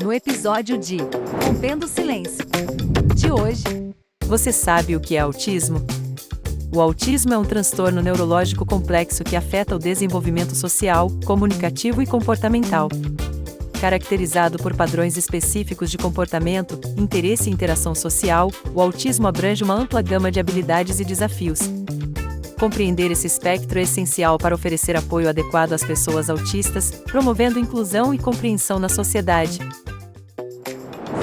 no episódio de Rompendo o Silêncio. De hoje, você sabe o que é autismo? O autismo é um transtorno neurológico complexo que afeta o desenvolvimento social, comunicativo e comportamental. Caracterizado por padrões específicos de comportamento, interesse e interação social, o autismo abrange uma ampla gama de habilidades e desafios. Compreender esse espectro é essencial para oferecer apoio adequado às pessoas autistas, promovendo inclusão e compreensão na sociedade.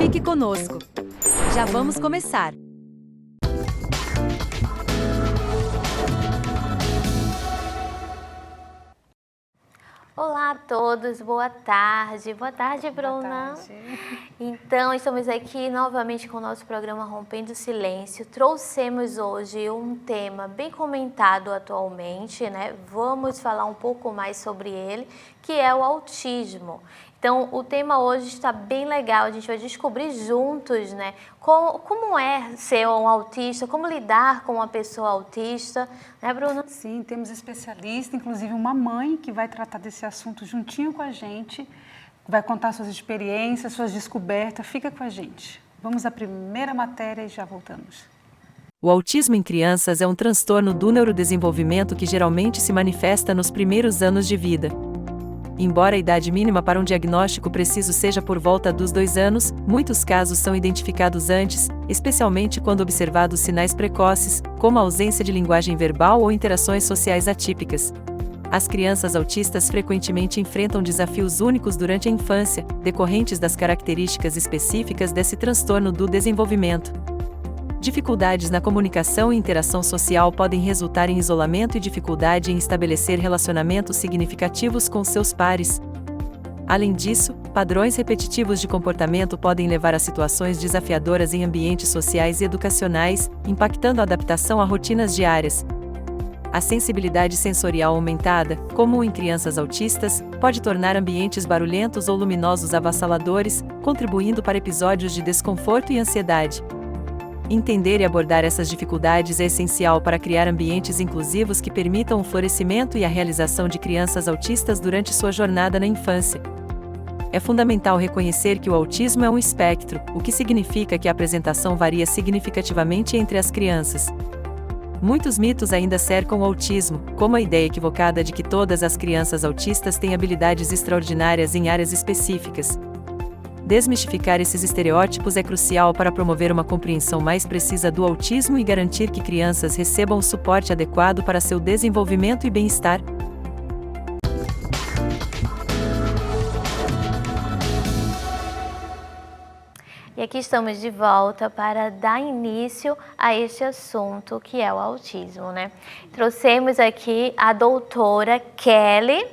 fique conosco. Já vamos começar. Olá a todos, boa tarde. Boa tarde, Bruna. Boa tarde. Então, estamos aqui novamente com o nosso programa Rompendo o Silêncio. Trouxemos hoje um tema bem comentado atualmente, né? Vamos falar um pouco mais sobre ele, que é o autismo. Então, o tema hoje está bem legal, a gente vai descobrir juntos, né, como é ser um autista, como lidar com uma pessoa autista, né, Bruna? Sim, temos especialista, inclusive uma mãe que vai tratar desse assunto juntinho com a gente, vai contar suas experiências, suas descobertas, fica com a gente. Vamos à primeira matéria e já voltamos. O autismo em crianças é um transtorno do neurodesenvolvimento que geralmente se manifesta nos primeiros anos de vida. Embora a idade mínima para um diagnóstico preciso seja por volta dos 2 anos, muitos casos são identificados antes, especialmente quando observados sinais precoces, como a ausência de linguagem verbal ou interações sociais atípicas. As crianças autistas frequentemente enfrentam desafios únicos durante a infância, decorrentes das características específicas desse transtorno do desenvolvimento. Dificuldades na comunicação e interação social podem resultar em isolamento e dificuldade em estabelecer relacionamentos significativos com seus pares. Além disso, padrões repetitivos de comportamento podem levar a situações desafiadoras em ambientes sociais e educacionais, impactando a adaptação a rotinas diárias. A sensibilidade sensorial aumentada, comum em crianças autistas, pode tornar ambientes barulhentos ou luminosos avassaladores, contribuindo para episódios de desconforto e ansiedade. Entender e abordar essas dificuldades é essencial para criar ambientes inclusivos que permitam o florescimento e a realização de crianças autistas durante sua jornada na infância. É fundamental reconhecer que o autismo é um espectro, o que significa que a apresentação varia significativamente entre as crianças. Muitos mitos ainda cercam o autismo, como a ideia equivocada de que todas as crianças autistas têm habilidades extraordinárias em áreas específicas. Desmistificar esses estereótipos é crucial para promover uma compreensão mais precisa do autismo e garantir que crianças recebam o suporte adequado para seu desenvolvimento e bem-estar. E aqui estamos de volta para dar início a este assunto que é o autismo, né? Trouxemos aqui a doutora Kelly,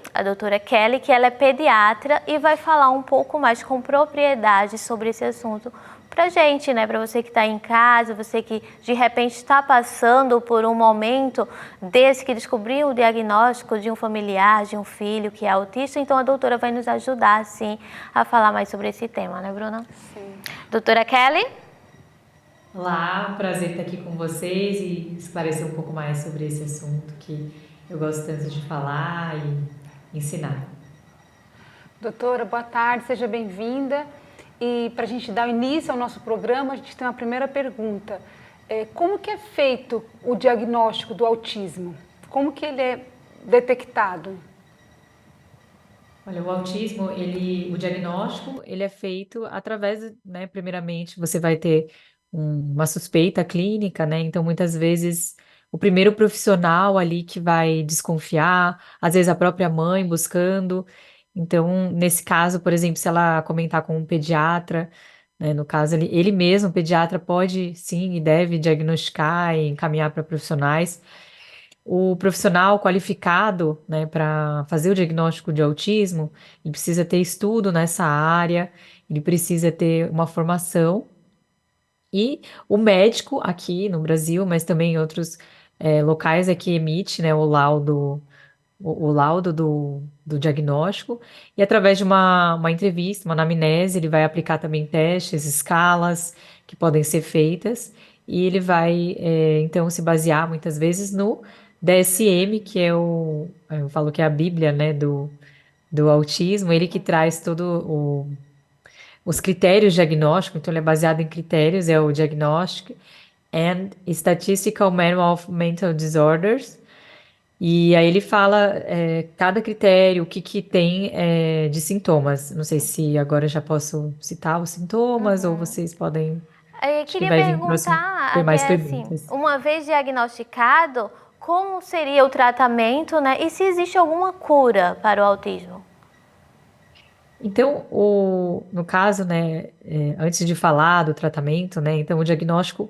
que ela é pediatra e vai falar um pouco mais com propriedade sobre esse assunto pra gente, né? Para você que está em casa, você que de repente está passando por um momento desse que descobriu o diagnóstico de um familiar, de um filho que é autista, então a doutora vai nos ajudar, sim, a falar mais sobre esse tema, né, Bruna? Sim. Doutora Kelly? Olá, prazer estar aqui com vocês e esclarecer um pouco mais sobre esse assunto que eu gosto tanto de falar e ensinar. Doutora, boa tarde, seja bem-vinda. E para a gente dar início ao nosso programa, a gente tem uma primeira pergunta. Como que é feito o diagnóstico do autismo? Como que ele é detectado? Olha, o autismo, o diagnóstico, ele é feito através, né, primeiramente, você vai ter uma suspeita clínica, né? Então, muitas vezes, o primeiro profissional ali que vai desconfiar, às vezes a própria mãe buscando. Então, nesse caso, por exemplo, se ela comentar com um pediatra, né, no caso, ele mesmo, o pediatra, pode sim e deve diagnosticar e encaminhar para profissionais. O profissional qualificado, né, para fazer o diagnóstico de autismo, ele precisa ter estudo nessa área, ele precisa ter uma formação. E o médico aqui no Brasil, mas também em outros locais, é que emite, né, o laudo do diagnóstico, e através de uma entrevista, uma anamnese, ele vai aplicar também testes, escalas que podem ser feitas, e ele vai, então, se basear muitas vezes no DSM, que eu falo que é a bíblia, né, do autismo, ele que traz todo os critérios diagnósticos, então ele é baseado em critérios, é o Diagnostic and Statistical Manual of Mental Disorders. E aí ele fala cada critério, o que que tem de sintomas. Não sei se agora já posso citar os sintomas ou vocês podem. Eu Acho que queria vai vir próximo, perguntar ter mais até assim, perguntas. uma vez diagnosticado, como seria o tratamento, né? E se existe alguma cura para o autismo? Então, no caso, né, antes de falar do tratamento, né, então o diagnóstico,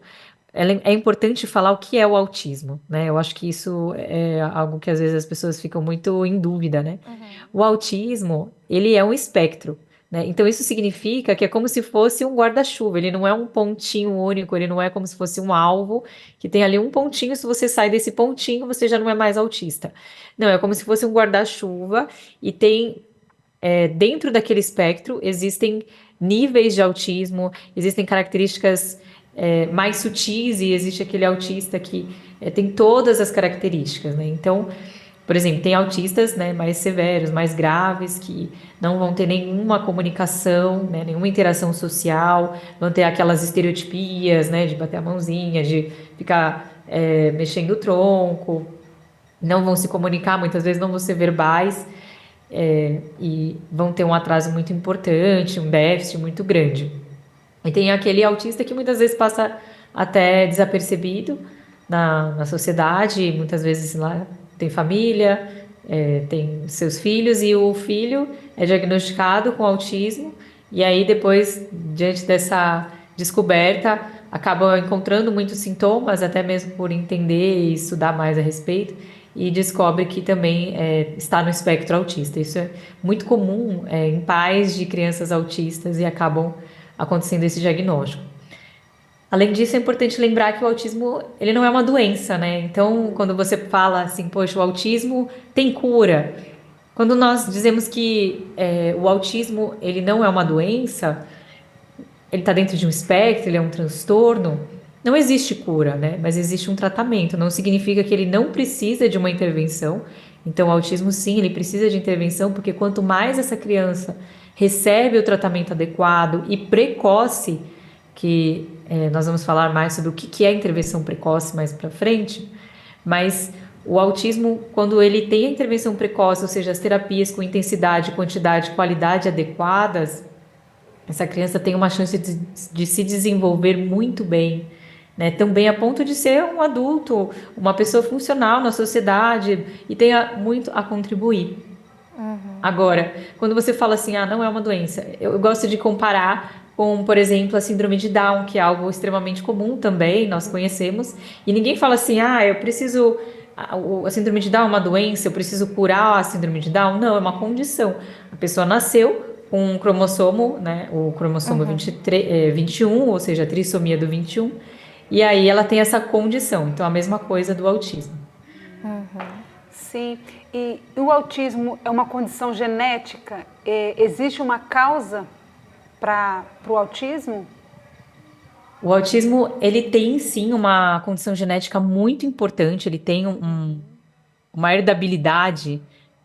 é importante falar o que é o autismo, né? Eu acho que isso é algo que às vezes as pessoas ficam muito em dúvida, né? O autismo, ele é um espectro, né? Então isso significa que é como se fosse um guarda-chuva, ele não é um pontinho único, ele não é como se fosse um alvo que tem ali um pontinho, se você sai desse pontinho, você já não é mais autista. Não, é como se fosse um guarda-chuva e tem dentro daquele espectro existem níveis de autismo, existem características mais sutis e existe aquele autista que tem todas as características, né? Então, por exemplo, tem autistas, né, mais severos, mais graves, que não vão ter nenhuma comunicação, né, nenhuma interação social, vão ter aquelas estereotipias, né, de bater a mãozinha, de ficar mexendo o tronco, não vão se comunicar, muitas vezes não vão ser verbais, e vão ter um atraso muito importante, um déficit muito grande. E tem aquele autista que muitas vezes passa até desapercebido na sociedade, muitas vezes lá tem família, tem seus filhos, e o filho é diagnosticado com autismo, e aí depois, diante dessa descoberta, acaba encontrando muitos sintomas, até mesmo por entender e estudar mais a respeito, e descobre que também está no espectro autista. Isso é muito comum em pais de crianças autistas e acabam acontecendo esse diagnóstico. Além disso, é importante lembrar que o autismo, ele não é uma doença, né? Então, quando você fala assim, poxa, o autismo tem cura. Quando nós dizemos que o autismo, ele não é uma doença, ele está dentro de um espectro, ele é um transtorno, não existe cura, né? Mas existe um tratamento. Não significa que ele não precisa de uma intervenção. Então, o autismo, sim, ele precisa de intervenção, porque quanto mais essa criança recebe o tratamento adequado e precoce, que nós vamos falar mais sobre o que é a intervenção precoce mais para frente, mas o autismo, quando ele tem a intervenção precoce, ou seja, as terapias com intensidade, quantidade, qualidade adequadas, essa criança tem uma chance de se desenvolver muito bem, né? Também a ponto de ser um adulto, uma pessoa funcional na sociedade e tenha muito a contribuir. Agora, quando você fala assim, não é uma doença, eu gosto de comparar com, por exemplo, a síndrome de Down, que é algo extremamente comum também, nós conhecemos, e ninguém fala assim, eu preciso, a síndrome de Down é uma doença, eu preciso curar a síndrome de Down. Não, é uma condição. A pessoa nasceu com um cromossomo, né, o cromossomo 21, ou seja, a trissomia do 21, e aí ela tem essa condição. Então, a mesma coisa do autismo. Sim, e o autismo é uma condição genética? Existe uma causa para o autismo? O autismo, ele tem sim uma condição genética muito importante, ele tem uma herdabilidade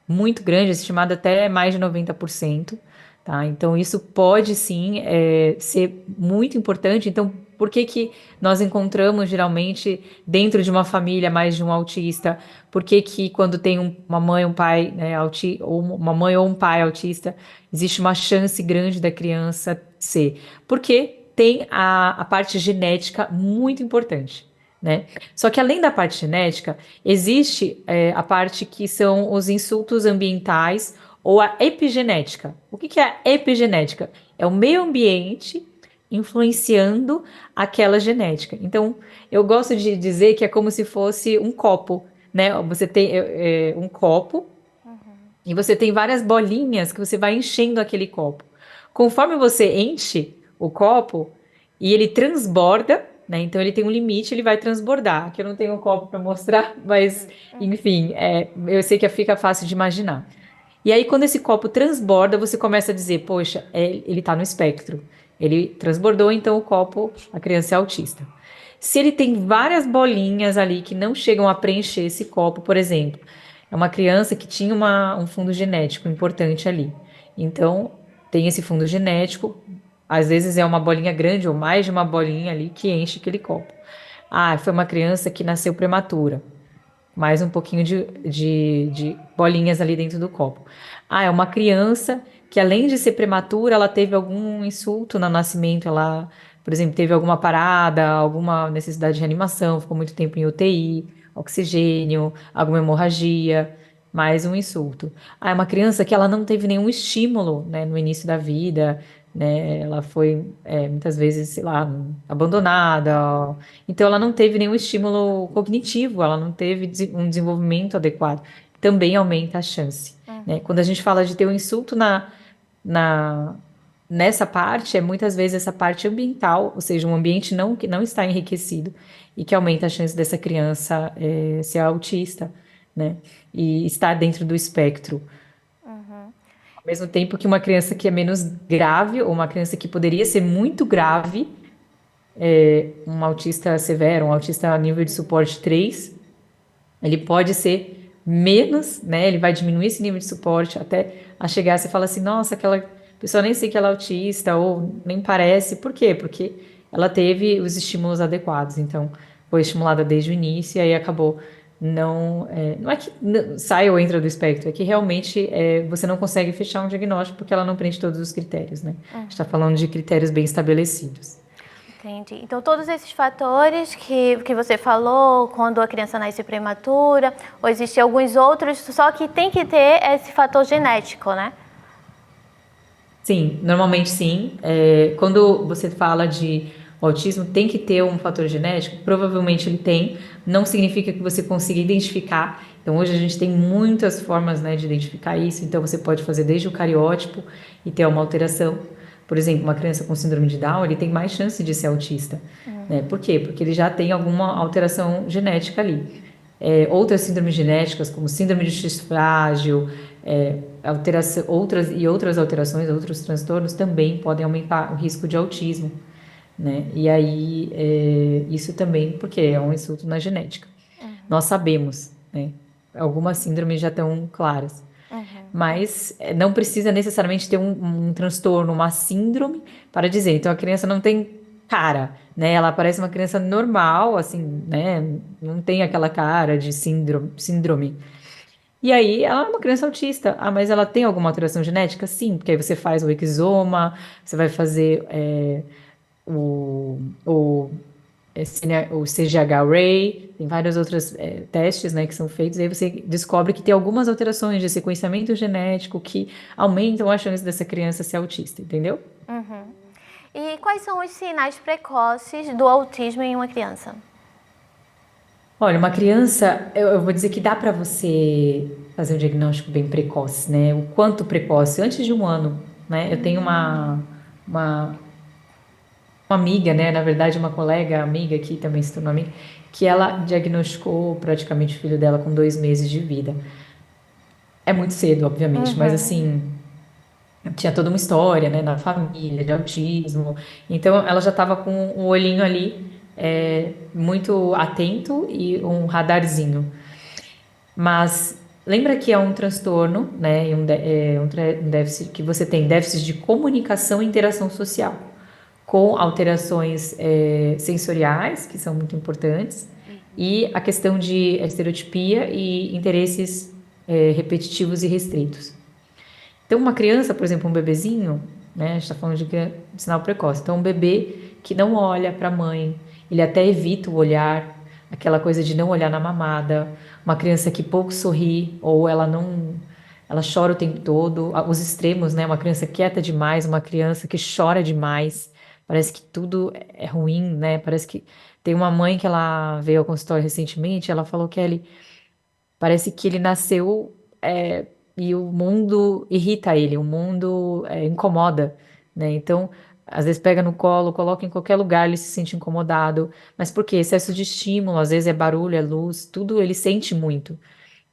muito grande, estimada até mais de 90%, tá? Então, isso pode sim ser muito importante. Então, por que que nós encontramos geralmente dentro de uma família mais de um autista? Por que que quando tem uma mãe, um pai, né, ou uma mãe ou um pai autista, existe uma chance grande da criança ser? Porque tem a parte genética muito importante, né? Só que além da parte genética, existe a parte que são os insultos ambientais ou a epigenética. O que é a epigenética? É o meio ambiente influenciando aquela genética. Então, eu gosto de dizer que é como se fosse um copo, né? Você tem um copo e você tem várias bolinhas que você vai enchendo aquele copo. Conforme você enche o copo e ele transborda, né? Então ele tem um limite, ele vai transbordar. Aqui eu não tenho um copo para mostrar, mas enfim, eu sei que fica fácil de imaginar. E aí, quando esse copo transborda, você começa a dizer, poxa, ele está no espectro. Ele transbordou, então o copo, a criança é autista. Se ele tem várias bolinhas ali que não chegam a preencher esse copo, por exemplo, é uma criança que tinha um fundo genético importante ali. Então, tem esse fundo genético, Às vezes é uma bolinha grande ou mais de uma bolinha ali que enche aquele copo. Ah, foi uma criança que nasceu prematura, mais um pouquinho de bolinhas ali dentro do copo. Ah, é uma criança que, além de ser prematura, ela teve algum insulto no nascimento, ela, por exemplo, teve alguma parada, alguma necessidade de reanimação, ficou muito tempo em UTI, oxigênio, alguma hemorragia, mais um insulto. Ah, é uma criança que ela não teve nenhum estímulo, né, no início da vida, né, ela foi, muitas vezes, sei lá, abandonada, então, ela não teve nenhum estímulo cognitivo, ela não teve um desenvolvimento adequado. Também aumenta a chance, né? Quando a gente fala de ter um insulto na, nessa parte, é muitas vezes essa parte ambiental, ou seja, um ambiente que não está enriquecido e que aumenta a chance dessa criança ser autista, né? E estar dentro do espectro. Ao mesmo tempo que uma criança que é menos grave, ou uma criança que poderia ser muito grave, um autista severo, um autista a nível de suporte 3, ele pode ser menos, né? Ele vai diminuir esse nível de suporte até a chegar, você fala assim, nossa, aquela pessoa nem sei que ela é autista, ou nem parece. Por quê? Porque ela teve os estímulos adequados, então foi estimulada desde o início e aí acabou não é que sai ou entra do espectro, é que realmente você não consegue fechar um diagnóstico porque ela não preenche todos os critérios, né? A gente está falando de critérios bem estabelecidos. Entendi. Então, todos esses fatores que você falou, quando a criança nasce prematura, ou existem alguns outros, só que tem que ter esse fator genético, né? Sim, normalmente sim. Quando você fala de autismo, tem que ter um fator genético, provavelmente ele tem, não significa que você consiga identificar. Então, hoje a gente tem muitas formas, né, de identificar isso. Então, você pode fazer desde o cariótipo e ter uma alteração. Por exemplo, uma criança com síndrome de Down, ele tem mais chance de ser autista. Né? Por quê? Porque ele já tem alguma alteração genética ali. Outras síndromes genéticas, como síndrome de X frágil, outras alterações, outros transtornos, também podem aumentar o risco de autismo. Né? E aí, isso também, porque é um insulto na genética. Nós sabemos, né? Algumas síndromes já estão claras. Mas não precisa necessariamente ter um transtorno, uma síndrome para dizer. Então, a criança não tem cara, né? Ela parece uma criança normal, assim, né? Não tem aquela cara de síndrome. E aí, ela é uma criança autista. Ah, mas ela tem alguma alteração genética? Sim, porque aí você faz o exoma, você vai fazer o o CGH-Ray, tem vários outros testes, né, que são feitos, e aí você descobre que tem algumas alterações de sequenciamento genético que aumentam a chance dessa criança ser autista, entendeu? E quais são os sinais precoces do autismo em uma criança? Olha, uma criança, eu vou dizer que dá para você fazer um diagnóstico bem precoce, né? O quanto precoce? Antes de 1 ano, né? Eu tenho uma amiga, né? Na verdade, uma colega amiga que também se tornou amiga, que ela diagnosticou praticamente o filho dela com 2 meses de vida. É muito cedo, obviamente, mas assim, tinha toda uma história, né, na família de autismo. Então, ela já estava com o olhinho ali muito atento e um radarzinho. Mas lembra que é um transtorno, né, e um déficit que você tem déficit de comunicação e interação social, com alterações sensoriais, que são muito importantes, e a questão de estereotipia e interesses repetitivos e restritos. Então, uma criança, por exemplo, um bebezinho, né, a gente está falando de sinal precoce, então um bebê que não olha para a mãe, ele até evita o olhar, aquela coisa de não olhar na mamada, uma criança que pouco sorri, ou ela chora o tempo todo, os extremos, né, uma criança quieta demais, uma criança que chora demais, parece que tudo é ruim, né, parece que tem uma mãe que ela veio ao consultório recentemente, ela falou que parece que ele nasceu e o mundo irrita ele, o mundo incomoda, né? Então, às vezes pega no colo, coloca em qualquer lugar, ele se sente incomodado. Mas por quê? Excesso de estímulo, às vezes é barulho, é luz, tudo ele sente muito,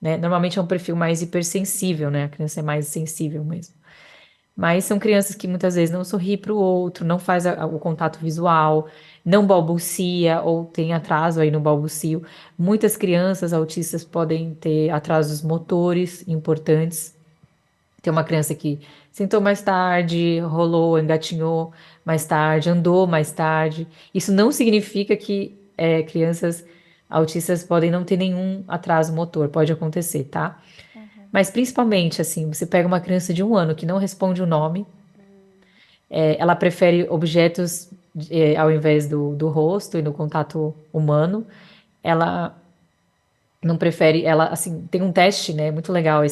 né? Normalmente é um perfil mais hipersensível, né? A criança é mais sensível mesmo. Mas são crianças que muitas vezes não sorri para o outro, não faz o contato visual, não balbucia ou tem atraso aí no balbucio. Muitas crianças autistas podem ter atrasos motores importantes, Tem uma criança que sentou mais tarde, rolou, engatinhou mais tarde, andou mais tarde. Isso não significa que crianças autistas podem não ter nenhum atraso motor, pode acontecer, tá? Mas principalmente, assim, você pega uma criança de 1 ano que não responde o nome, ela prefere objetos ao invés do rosto e no contato humano. Ela não prefere, ela, assim, tem um teste, né, muito legal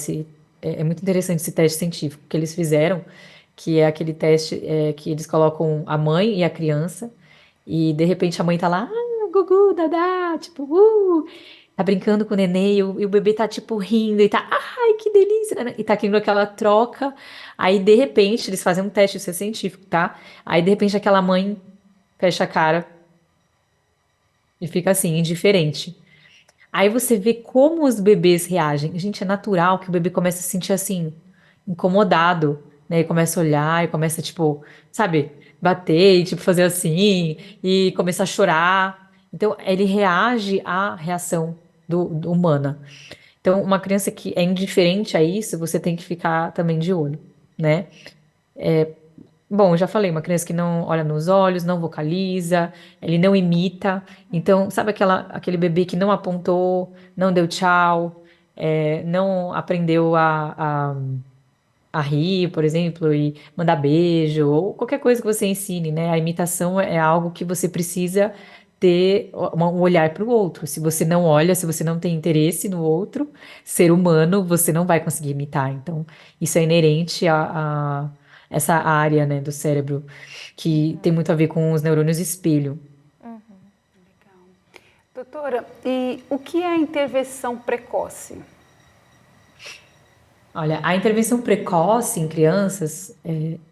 é muito interessante esse teste científico que eles fizeram, que é aquele teste que eles colocam a mãe e a criança, e de repente a mãe tá lá, Gugu, Dadá, tipo, tá brincando com o nenê, e o bebê tá, tipo, rindo, e tá, ai, que delícia, né? E tá querendo aquela troca, aí, de repente, eles fazem um teste, isso é científico, tá? Aí, de repente, aquela mãe fecha a cara e fica assim, indiferente. Aí você vê como os bebês reagem. Gente, é natural que o bebê comece a se sentir assim, incomodado, né? E começa a olhar e começa, tipo, sabe, bater e, tipo, fazer assim, e começa a chorar. Então, ele reage à reação do humana. Então, uma criança que é indiferente a isso, você tem que ficar também de olho, né? Bom, eu já falei, uma criança que não olha nos olhos, não vocaliza, ele não imita. Então, sabe aquele bebê que não apontou, não deu tchau, não aprendeu a rir, por exemplo, e mandar beijo, ou qualquer coisa que você ensine, né? A imitação é algo que você precisa ter um olhar para o outro. Se você não olha, se você não tem interesse no outro ser humano, você não vai conseguir imitar. Então, isso é inerente a essa área, né, do cérebro que tem muito a ver com os neurônios espelho. Legal. Doutora, e o que é a intervenção precoce? Olha, a intervenção precoce em crianças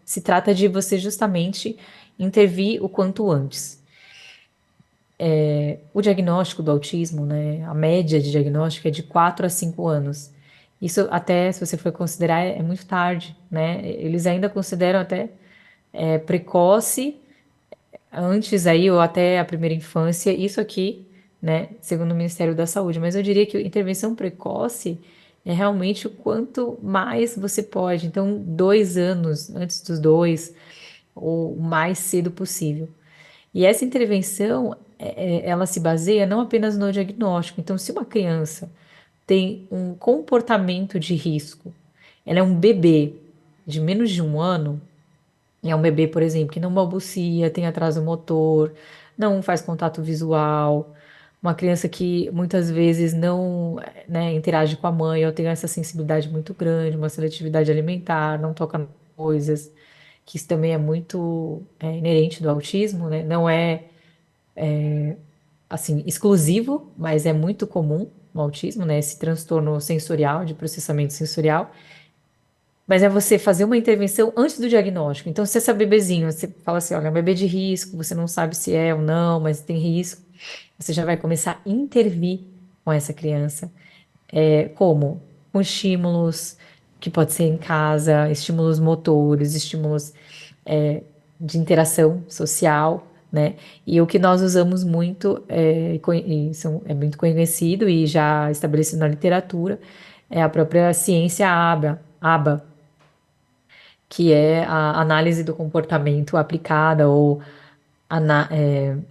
se trata de você justamente intervir o quanto antes. O diagnóstico do autismo, né, a média de diagnóstico é de 4 a 5 anos. Isso até, se você for considerar, é muito tarde, né? Eles ainda consideram até precoce antes aí, ou até a primeira infância, isso aqui, né, segundo o Ministério da Saúde. Mas eu diria que a intervenção precoce é realmente o quanto mais você pode. Então, 2 anos antes dos 2, ou o mais cedo possível. E essa intervenção, ela se baseia não apenas no diagnóstico. Então, se uma criança tem um comportamento de risco, ela é um bebê de menos de 1 ano, é um bebê, por exemplo, que não balbucia, tem atraso motor, não faz contato visual, uma criança que muitas vezes não, né, interage com a mãe, ou tem essa sensibilidade muito grande, uma seletividade alimentar, não toca nas coisas, que isso também é muito inerente do autismo, né? Não é assim exclusivo, mas é muito comum no autismo, né? Esse transtorno sensorial, de processamento sensorial. Mas é você fazer uma intervenção antes do diagnóstico. Então, se essa bebezinho, você fala assim, olha, é um bebê de risco, você não sabe se é ou não, mas tem risco, você já vai começar a intervir com essa criança. Como? Com estímulos, que pode ser em casa, estímulos motores, estímulos de interação social, né? E o que nós usamos muito, é muito conhecido e já estabelecido na literatura, é a própria ciência ABA, que é a análise do comportamento aplicada, ou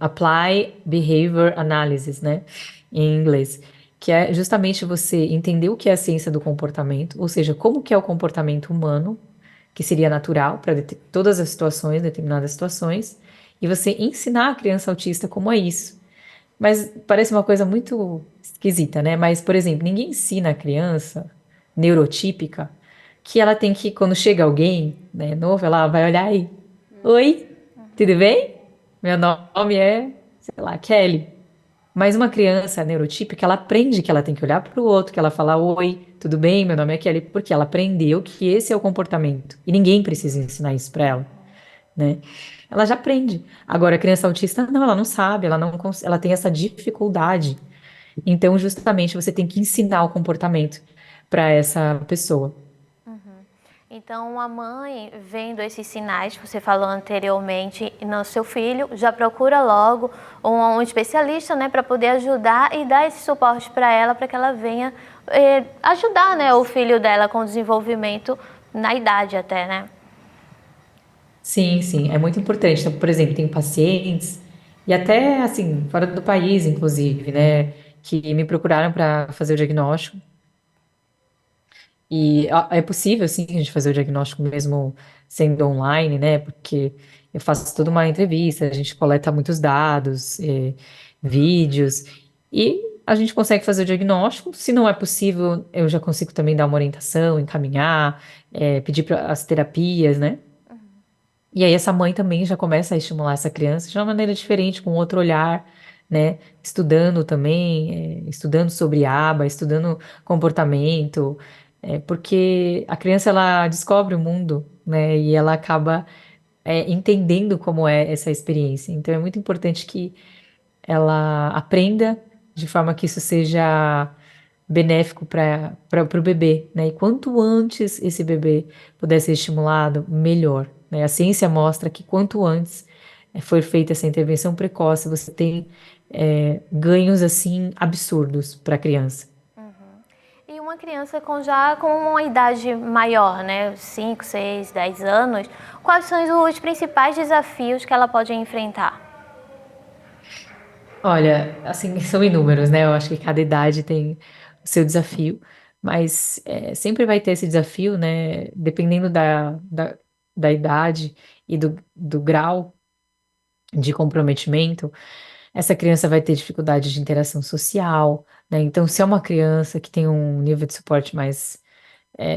Apply Behavior Analysis, né, em inglês, que é justamente você entender o que é a ciência do comportamento, ou seja, como que é o comportamento humano, que seria natural para todas as situações, determinadas situações, e você ensinar a criança autista como é isso. Mas parece uma coisa muito esquisita, né? Mas, por exemplo, ninguém ensina a criança neurotípica que ela tem que, quando chega alguém, né, novo, ela vai olhar aí. Oi, tudo bem? Meu nome é, sei lá, Kelly. Mas uma criança neurotípica, ela aprende que ela tem que olhar para o outro, que ela fala, oi, tudo bem? Meu nome é Kelly, porque ela aprendeu que esse é o comportamento. E ninguém precisa ensinar isso para ela, né? Ela já aprende. Agora, a criança autista, não, ela não sabe, ela tem essa dificuldade. Então, justamente, você tem que ensinar o comportamento para essa pessoa. Então, a mãe, vendo esses sinais que você falou anteriormente no seu filho, já procura logo um especialista, né, para poder ajudar e dar esse suporte para ela que ela venha ajudar, né, o filho dela com o desenvolvimento na idade até, né? Sim, sim, é muito importante. Então, por exemplo, tem pacientes, e até assim, fora do país, inclusive, né, que me procuraram para fazer o diagnóstico. E é possível, sim, a gente fazer o diagnóstico mesmo sendo online, né? Porque eu faço toda uma entrevista, a gente coleta muitos dados, vídeos, e a gente consegue fazer o diagnóstico. Se não é possível, eu já consigo também dar uma orientação, encaminhar, pedir para as terapias, né? E aí essa mãe também já começa a estimular essa criança de uma maneira diferente, com outro olhar, né? Estudando também, estudando sobre aba, estudando comportamento, porque a criança ela descobre o mundo, né? E ela acaba entendendo como é essa experiência. Então é muito importante que ela aprenda de forma que isso seja benéfico para o bebê, né? E quanto antes esse bebê puder ser estimulado, melhor, né? A ciência mostra que quanto antes for feita essa intervenção precoce, você tem ganhos assim absurdos para a criança. E uma criança com uma idade maior, né? 5, 6, 10 anos, quais são os principais desafios que ela pode enfrentar? Olha, assim, são inúmeros, né? Eu acho que cada idade tem o seu desafio, mas sempre vai ter esse desafio, né? Dependendo da idade e do grau de comprometimento, essa criança vai ter dificuldade de interação social, né? Então, se é uma criança que tem um nível de suporte mais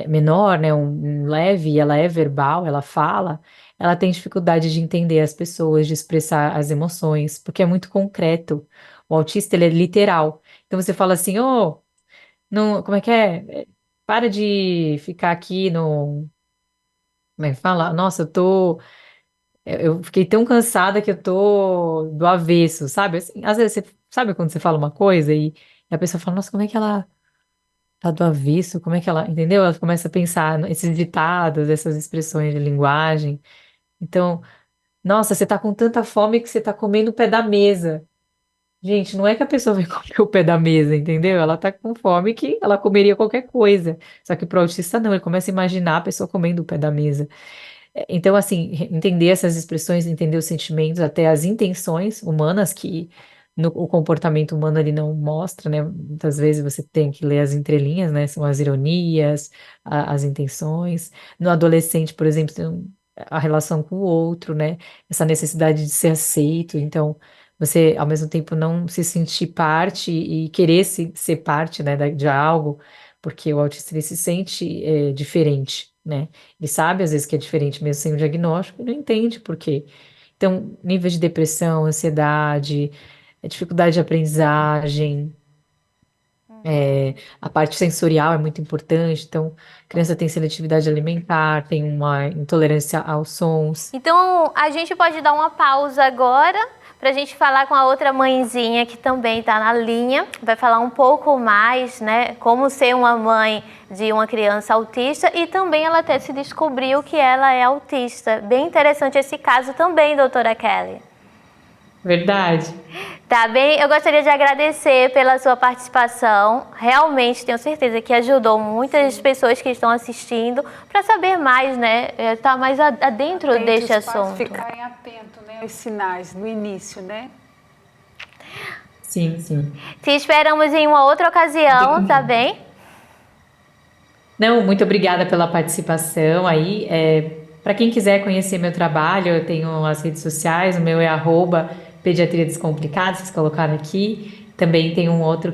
menor, né, um leve, e ela é verbal, ela fala, ela tem dificuldade de entender as pessoas, de expressar as emoções, porque é muito concreto. O autista, ele é literal. Então você fala assim, ô, não, como é que é? Para de ficar aqui no... Como é que fala? Nossa, eu fiquei tão cansada que eu tô do avesso, sabe? Assim, às vezes você sabe quando você fala uma coisa e a pessoa fala, nossa, como é que ela tá do avesso, como é que ela, entendeu? Ela começa a pensar nesses ditados, essas expressões de linguagem. Então, nossa, você tá com tanta fome que você tá comendo o pé da mesa. Gente, não é que a pessoa vai comer o pé da mesa, entendeu? Ela tá com fome que ela comeria qualquer coisa. Só que pro autista não, ele começa a imaginar a pessoa comendo o pé da mesa. Então, assim, entender essas expressões, entender os sentimentos, até as intenções humanas que o comportamento humano ele não mostra, né? Muitas vezes você tem que ler as entrelinhas, né? São as ironias, as intenções. No adolescente, por exemplo, tem a relação com o outro, né? Essa necessidade de ser aceito. Então, você, ao mesmo tempo, não se sentir parte e querer ser parte, né, de algo, porque o autista ele se sente diferente, né? Ele sabe às vezes que é diferente mesmo sem o diagnóstico e não entende por quê. Então, nível de depressão, ansiedade, dificuldade de aprendizagem, a parte sensorial é muito importante. Então, a criança tem seletividade alimentar, tem uma intolerância aos sons. Então, a gente pode dar uma pausa agora para a gente falar com a outra mãezinha que também está na linha. Vai falar um pouco mais, né, como ser uma mãe de uma criança autista e também ela até se descobriu que ela é autista. Bem interessante esse caso também, doutora Kelly. Verdade. Tá bem? Eu gostaria de agradecer pela sua participação. Realmente tenho certeza que ajudou muitas pessoas que estão assistindo para saber mais, né? Estar mais adentro deste assunto. Ficarem atentos, né, aos sinais no início, né? Sim, sim. Te esperamos em uma outra ocasião, tá bem? Não, muito obrigada pela participação aí. Para quem quiser conhecer meu trabalho, eu tenho as redes sociais, o meu é @pediatria descomplicada, vocês colocaram aqui. Também tem um outro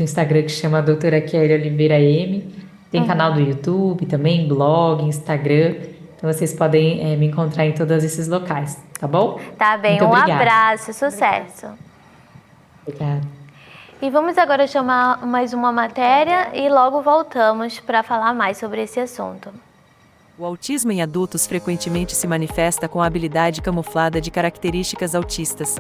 Instagram que chama Doutora Kelly Oliveira M. Tem canal do YouTube também, blog, Instagram. Então vocês podem me encontrar em todos esses locais, tá bom? Tá bem, Muito obrigada. abraço, sucesso. Obrigada. E vamos agora chamar mais uma matéria e logo voltamos para falar mais sobre esse assunto. O autismo em adultos frequentemente se manifesta com a habilidade camuflada de características autistas.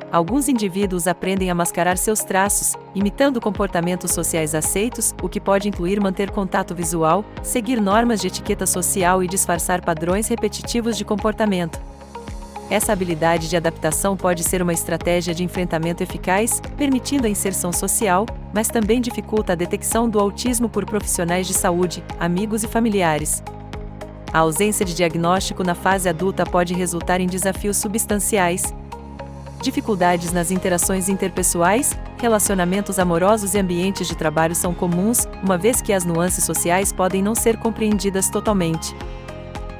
Alguns indivíduos aprendem a mascarar seus traços, imitando comportamentos sociais aceitos, o que pode incluir manter contato visual, seguir normas de etiqueta social e disfarçar padrões repetitivos de comportamento. Essa habilidade de adaptação pode ser uma estratégia de enfrentamento eficaz, permitindo a inserção social, mas também dificulta a detecção do autismo por profissionais de saúde, amigos e familiares. A ausência de diagnóstico na fase adulta pode resultar em desafios substanciais. Dificuldades nas interações interpessoais, relacionamentos amorosos e ambientes de trabalho são comuns, uma vez que as nuances sociais podem não ser compreendidas totalmente.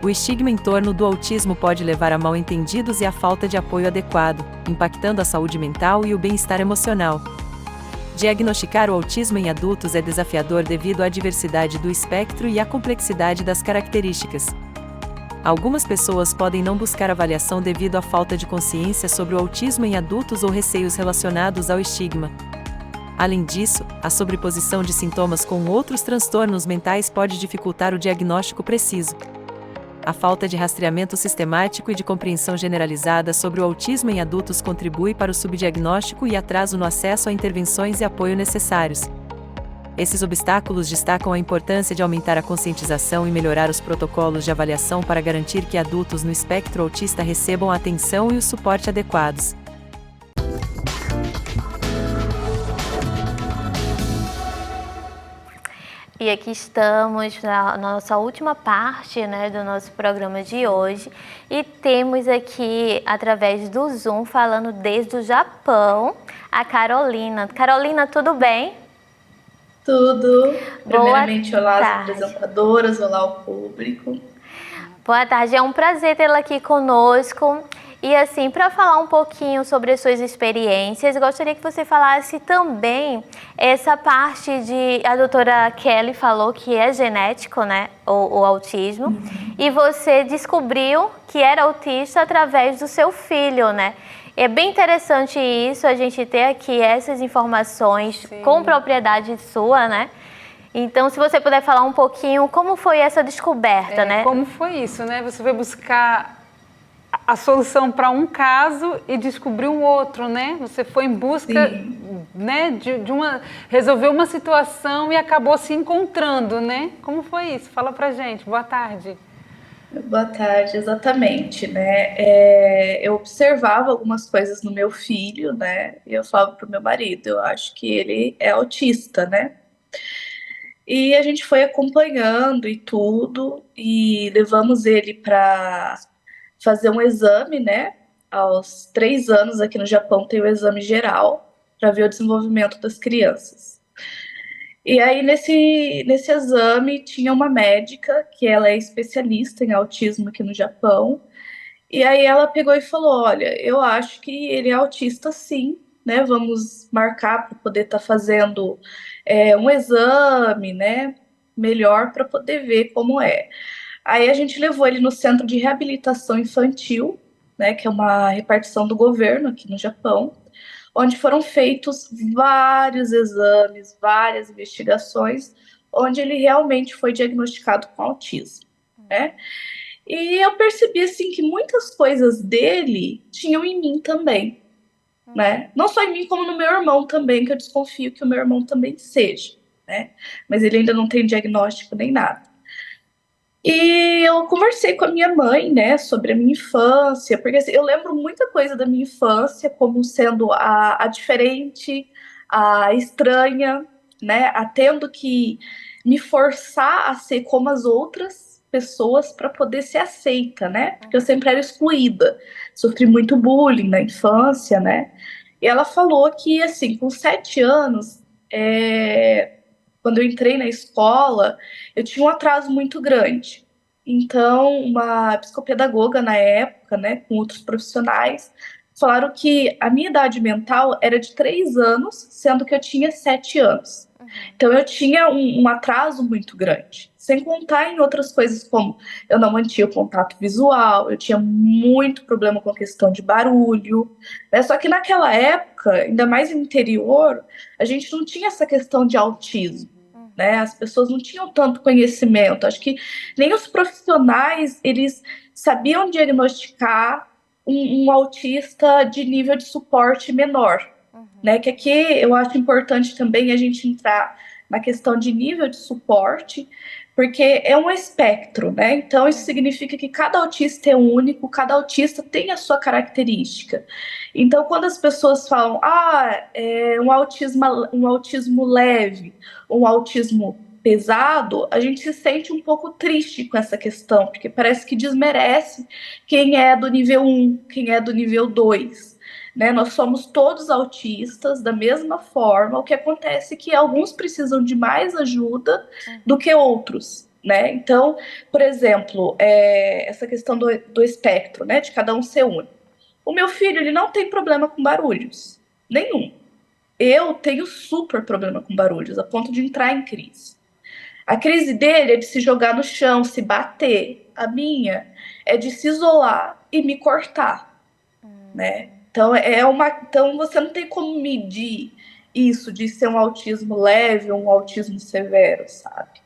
O estigma em torno do autismo pode levar a mal-entendidos e à falta de apoio adequado, impactando a saúde mental e o bem-estar emocional. Diagnosticar o autismo em adultos é desafiador devido à diversidade do espectro e à complexidade das características. Algumas pessoas podem não buscar avaliação devido à falta de consciência sobre o autismo em adultos ou receios relacionados ao estigma. Além disso, a sobreposição de sintomas com outros transtornos mentais pode dificultar o diagnóstico preciso. A falta de rastreamento sistemático e de compreensão generalizada sobre o autismo em adultos contribui para o subdiagnóstico e atraso no acesso a intervenções e apoio necessários. Esses obstáculos destacam a importância de aumentar a conscientização e melhorar os protocolos de avaliação para garantir que adultos no espectro autista recebam a atenção e o suporte adequados. E aqui estamos na nossa última parte, né, do nosso programa de hoje, e temos aqui, através do Zoom, falando desde o Japão, a Carolina. Carolina, tudo bem? Tudo. Primeiramente, olá as tarde. apresentadoras, olá ao público. Boa tarde, é um prazer tê-la aqui conosco. E assim, para falar um pouquinho sobre as suas experiências, gostaria que você falasse também essa parte de... A doutora Kelly falou que é genético, né, o autismo, e você descobriu que era autista através do seu filho, né? É bem interessante isso, a gente ter aqui essas informações com propriedade sua, né? Então, se você puder falar um pouquinho, como foi essa descoberta, né? Como foi isso, né? Você foi buscar a solução para um caso e descobriu um outro, né? Você foi em busca, né, de resolver uma situação e acabou se encontrando, né? Como foi isso? Fala pra gente. Boa tarde. Boa tarde, exatamente, né? Eu observava algumas coisas no meu filho, né? E eu falava pro meu marido, eu acho que ele é autista, né? E a gente foi acompanhando e tudo, e levamos ele para fazer um exame, né? Aos 3 anos aqui no Japão tem o exame geral para ver o desenvolvimento das crianças. E aí nesse exame tinha uma médica que ela é especialista em autismo aqui no Japão. E aí ela pegou e falou: olha, eu acho que ele é autista sim, né? Vamos marcar para poder estar fazendo um exame, né? Melhor para poder ver como é. Aí a gente levou ele no Centro de Reabilitação Infantil, né, que é uma repartição do governo aqui no Japão, onde foram feitos vários exames, várias investigações, onde ele realmente foi diagnosticado com autismo, né? E eu percebi, assim, que muitas coisas dele tinham em mim também, né? Não só em mim, como no meu irmão também, que eu desconfio que o meu irmão também seja, né? Mas ele ainda não tem diagnóstico nem nada. E eu conversei com a minha mãe, né, sobre a minha infância, porque assim, eu lembro muita coisa da minha infância como sendo a diferente, a estranha, né, a tendo que me forçar a ser como as outras pessoas para poder ser aceita, né, porque eu sempre era excluída, sofri muito bullying na infância, né, e ela falou que, assim, com 7 anos, quando eu entrei na escola, eu tinha um atraso muito grande. Então, uma psicopedagoga na época, né, com outros profissionais, falaram que a minha idade mental era de 3 anos, sendo que eu tinha 7 anos. Então, eu tinha um atraso muito grande. Sem contar em outras coisas, como eu não mantinha o contato visual, eu tinha muito problema com a questão de barulho, né? Só que naquela época, ainda mais no interior, a gente não tinha essa questão de autismo, né? As pessoas não tinham tanto conhecimento. Acho que nem os profissionais, eles sabiam diagnosticar um autista de nível de suporte menor, né? Que aqui eu acho importante também a gente entrar na questão de nível de suporte, porque é um espectro, né? Então, isso significa que cada autista é único, cada autista tem a sua característica. Então, quando as pessoas falam, é um autismo leve, um autismo pesado, a gente se sente um pouco triste com essa questão, porque parece que desmerece quem é do nível 1, quem é do nível 2. Né? Nós somos todos autistas da mesma forma, o que acontece é que alguns precisam de mais ajuda do que outros, né? Então, por exemplo, essa questão do espectro, né? De cada um ser único. O meu filho, ele não tem problema com barulhos, nenhum. Eu tenho super problema com barulhos, a ponto de entrar em crise. A crise dele é de se jogar no chão, se bater. A minha é de se isolar e me cortar, né? Então você não tem como medir isso de ser um autismo leve ou um autismo severo, sabe?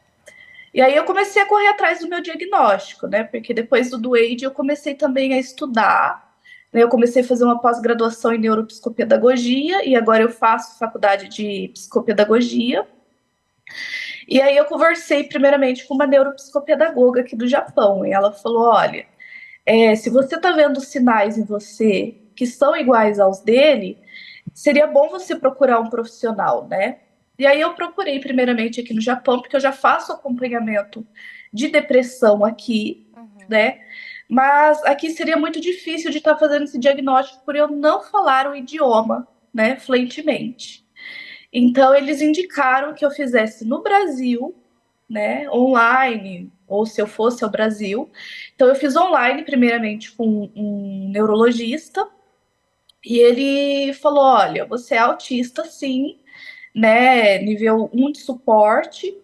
E aí eu comecei a correr atrás do meu diagnóstico, né? Porque depois do Wade eu comecei também a estudar, né? Eu comecei a fazer uma pós-graduação em neuropsicopedagogia e agora eu faço faculdade de psicopedagogia. E aí eu conversei primeiramente com uma neuropsicopedagoga aqui do Japão e ela falou, olha, se você está vendo sinais em você que são iguais aos dele, seria bom você procurar um profissional, né? E aí eu procurei primeiramente aqui no Japão, porque eu já faço acompanhamento de depressão aqui, né? Mas aqui seria muito difícil de estar fazendo esse diagnóstico por eu não falar o idioma, né, fluentemente. Então eles indicaram que eu fizesse no Brasil, né, online, ou se eu fosse ao Brasil. Então eu fiz online primeiramente com um neurologista, e ele falou, olha, você é autista sim, né, nível 1 de suporte,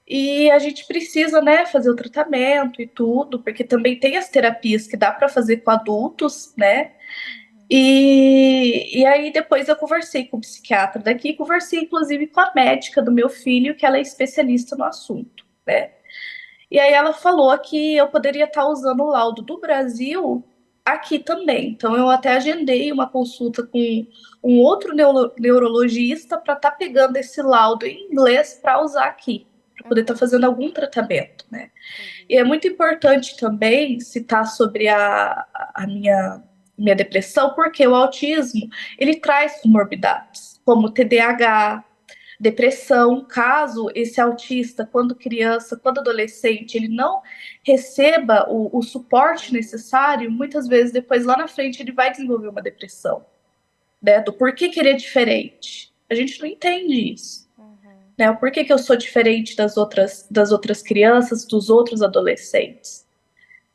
e a gente precisa, né, fazer o tratamento e tudo, porque também tem as terapias que dá para fazer com adultos, né, e aí depois eu conversei com o psiquiatra daqui, conversei inclusive com a médica do meu filho, que ela é especialista no assunto, né. E aí ela falou que eu poderia estar usando o laudo do Brasil aqui também. Então eu até agendei uma consulta com um outro neurologista para estar pegando esse laudo em inglês para usar aqui, para poder estar fazendo algum tratamento, né? E é muito importante também citar sobre a minha depressão, porque o autismo, ele traz comorbidades, como TDAH, depressão, caso esse autista, quando criança, quando adolescente, ele não receba o suporte necessário, muitas vezes depois lá na frente ele vai desenvolver uma depressão, né? Do porquê que ele é diferente. A gente não entende isso. Né? O porquê que eu sou diferente das outras crianças, dos outros adolescentes.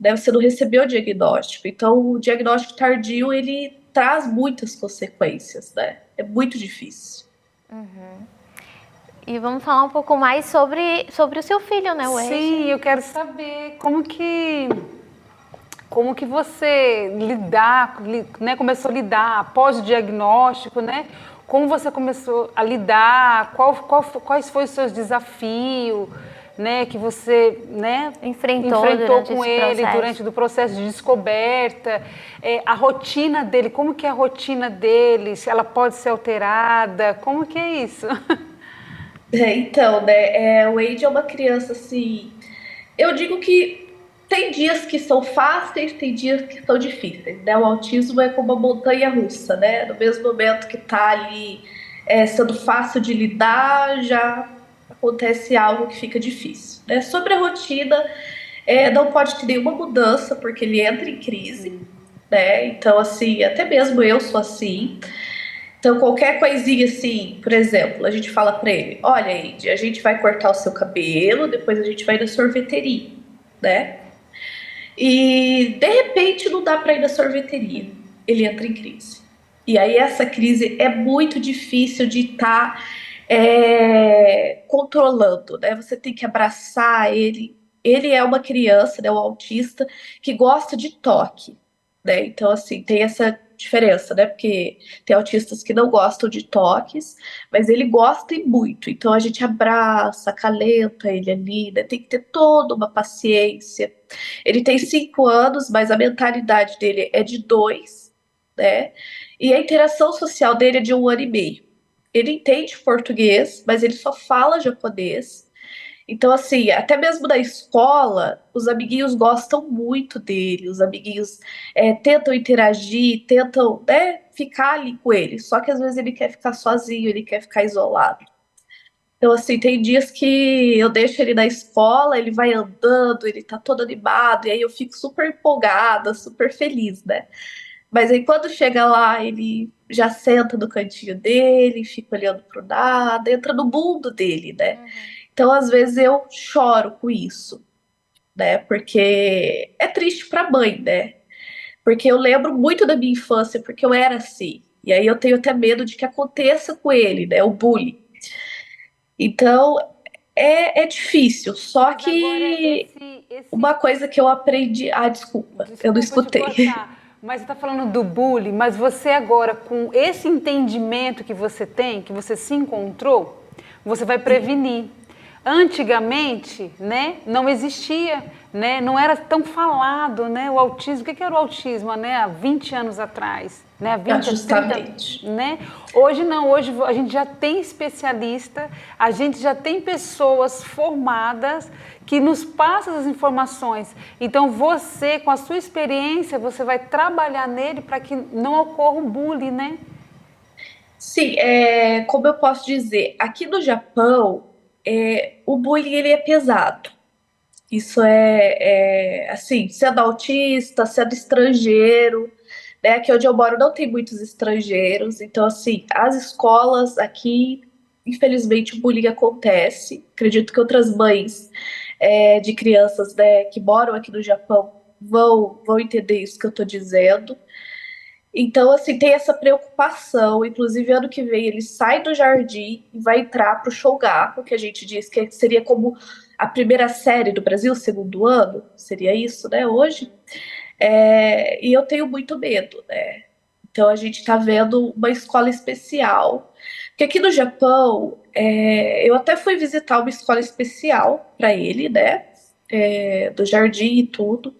Né? Você não recebeu o diagnóstico. Então, o diagnóstico tardio, ele traz muitas consequências, né? É muito difícil. E vamos falar um pouco mais sobre o seu filho, né, Wade? Sim, eu quero saber como que você né, começou a lidar após o diagnóstico, né? Como você começou a lidar, quais foram os seus desafios, né, que você, né, enfrentou com ele durante o processo de descoberta, a rotina dele, como que é a rotina dele, se ela pode ser alterada, como que é isso? Então, né, o Wade é uma criança, assim, eu digo que tem dias que são fáceis, tem dias que são difíceis, né, o autismo é como uma montanha-russa, né, no mesmo momento que tá ali sendo fácil de lidar, já acontece algo que fica difícil, né, sobre a rotina, não pode ter nenhuma mudança, porque ele entra em crise, né, então, assim, até mesmo eu sou assim. Então, qualquer coisinha assim, por exemplo, a gente fala pra ele, olha, Ed, a gente vai cortar o seu cabelo, depois a gente vai na sorveteria, né? E, de repente, não dá pra ir na sorveteria. Ele entra em crise. E aí, essa crise é muito difícil de estar controlando, né? Você tem que abraçar ele. Ele é uma criança, né, um autista, que gosta de toque, né? Então, assim, tem essa diferença, né? Porque tem autistas que não gostam de toques, mas ele gosta e muito. Então a gente abraça, acalenta ele ali, né? Tem que ter toda uma paciência. Ele tem 5 anos, mas a mentalidade dele é de 2, né? E a interação social dele é de 1 ano e meio. Ele entende português, mas ele só fala japonês. Então, assim, até mesmo na escola, os amiguinhos gostam muito dele, os amiguinhos tentam interagir, tentam, né, ficar ali com ele. Só que às vezes ele quer ficar sozinho, ele quer ficar isolado. Então, assim, tem dias que eu deixo ele na escola, ele vai andando, ele tá todo animado, e aí eu fico super empolgada, super feliz, né? Mas aí quando chega lá, ele já senta no cantinho dele, fica olhando pro nada, entra no mundo dele, né? Então, às vezes, eu choro com isso, né? Porque é triste pra mãe, né? Porque eu lembro muito da minha infância, porque eu era assim. E aí eu tenho até medo de que aconteça com ele, né? O bullying. Então, é difícil. Só Mas agora que uma coisa que eu aprendi. Ah, desculpa, eu não Desculpa te escutei. cortar, mas você está falando do bullying, mas você agora, com esse entendimento que você tem, que você se encontrou, você vai prevenir. Antigamente, né, não existia, né, não era tão falado, né, o autismo. O que era o autismo, né, há 20 anos atrás, né, há 20, Justamente. 30, né? Hoje não, hoje a gente já tem especialista, a gente já tem pessoas formadas que nos passam as informações. Então você, com a sua experiência, você vai trabalhar nele para que não ocorra um bullying, né? Sim, como eu posso dizer, aqui no Japão, o bullying ele é pesado. Isso assim, sendo autista, sendo estrangeiro, né? Aqui onde eu moro não tem muitos estrangeiros, então assim, as escolas aqui, infelizmente, o bullying acontece. Acredito que outras mães de crianças, né, que moram aqui no Japão vão entender isso que eu estou dizendo. Então, assim, tem essa preocupação. Inclusive, ano que vem ele sai do jardim e vai entrar para o Shogaku, que a gente diz que seria como a primeira série do Brasil, segundo ano, seria isso, né, hoje. E eu tenho muito medo, né? Então, a gente está vendo uma escola especial. Porque aqui no Japão, eu até fui visitar uma escola especial para ele, né? Do jardim e tudo.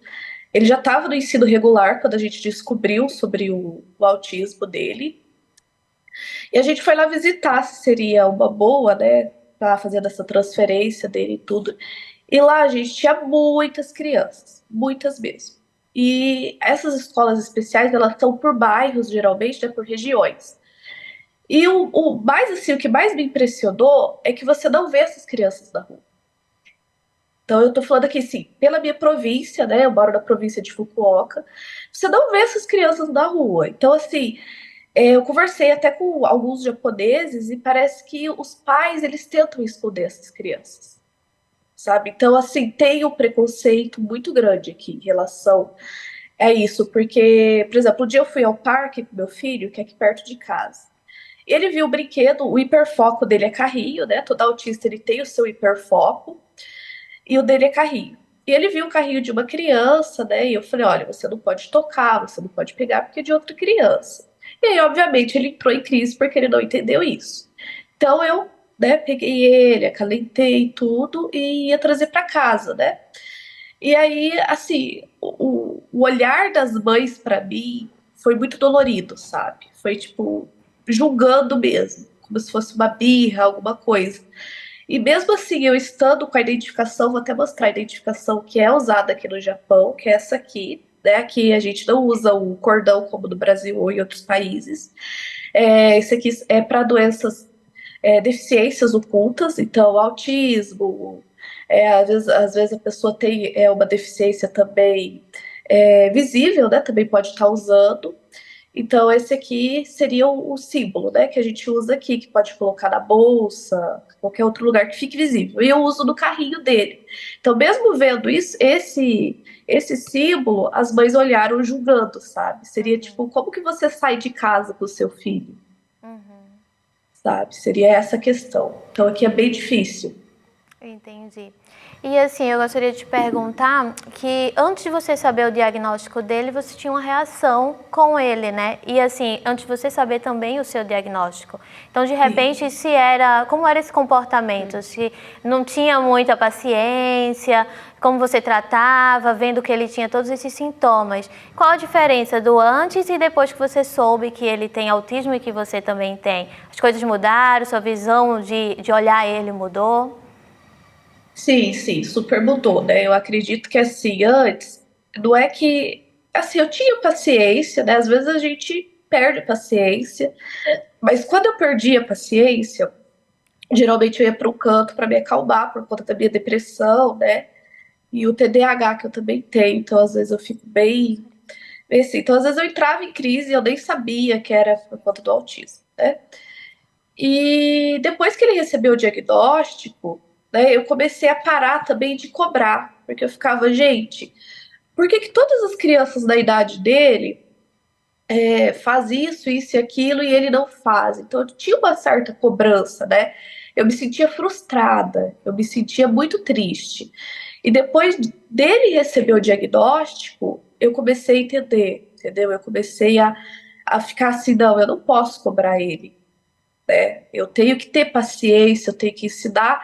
Ele já estava no ensino regular quando a gente descobriu sobre o autismo dele. E a gente foi lá visitar se seria uma boa, né? Tá fazendo essa transferência dele e tudo. E lá a gente tinha muitas crianças, muitas mesmo. E essas escolas especiais, elas estão por bairros, geralmente, né, por regiões. E o que mais me impressionou é que você não vê essas crianças na rua. Então, eu tô falando aqui, sim, pela minha província, né? Eu moro na província de Fukuoka. Você não vê essas crianças na rua. Então, assim, eu conversei até com alguns japoneses e parece que os pais, eles tentam esconder essas crianças, sabe? Então, assim, tem um preconceito muito grande aqui em relação a isso. Porque, por exemplo, um dia eu fui ao parque com meu filho, que é aqui perto de casa. Ele viu o brinquedo, o hiperfoco dele é carrinho, né? Todo autista, ele tem o seu hiperfoco. E o dele é carrinho. E ele viu o carrinho de uma criança, né? E eu falei, olha, você não pode tocar, você não pode pegar porque é de outra criança. E aí, obviamente, ele entrou em crise porque ele não entendeu isso. Então eu, né, peguei ele, acalentei tudo e ia trazer para casa, né? E aí, assim, o olhar das mães para mim foi muito dolorido, sabe? Foi tipo julgando mesmo, como se fosse uma birra, alguma coisa. E mesmo assim, eu estando com a identificação, vou até mostrar a identificação que é usada aqui no Japão, que é essa aqui, né? Aqui a gente não usa o cordão como no Brasil ou em outros países. Esse aqui é para doenças, deficiências ocultas, então autismo, às vezes a pessoa tem uma deficiência também visível, né? Também pode estar usando. Então, esse aqui seria o símbolo, né, que a gente usa aqui, que pode colocar na bolsa, qualquer outro lugar que fique visível. E eu uso no carrinho dele. Então, mesmo vendo isso, esse símbolo, as mães olharam julgando, sabe? Seria tipo, como que você sai de casa com o seu filho? Sabe? Seria essa questão. Então, aqui é bem difícil. Entendi. E assim, eu gostaria de te perguntar que antes de você saber o diagnóstico dele, você tinha uma reação com ele, né? E assim, antes de você saber também o seu diagnóstico. Então, de repente, como era esse comportamento? Se não tinha muita paciência, como você tratava, vendo que ele tinha todos esses sintomas. Qual a diferença do antes e depois que você soube que ele tem autismo e que você também tem? As coisas mudaram, sua visão de olhar ele mudou? Sim, sim, super mudou, né? Eu acredito que assim, antes, não é que. Assim, eu tinha paciência, né? Às vezes a gente perde a paciência, mas quando eu perdi a paciência, geralmente eu ia para um canto para me acalmar por conta da minha depressão, né? E o TDAH que eu também tenho, então às vezes eu fico bem assim. Então às vezes eu entrava em crise e eu nem sabia que era por conta do autismo, né? E depois que ele recebeu o diagnóstico, né, eu comecei a parar também de cobrar, porque eu ficava, gente, por que que todas as crianças da idade dele faz isso e aquilo e ele não faz? Então eu tinha uma certa cobrança, né? Eu me sentia frustrada, eu me sentia muito triste. E depois dele receber o diagnóstico, eu comecei a entender, entendeu? Eu comecei a ficar assim, não, eu não posso cobrar ele, né? Eu tenho que ter paciência, eu tenho que ensinar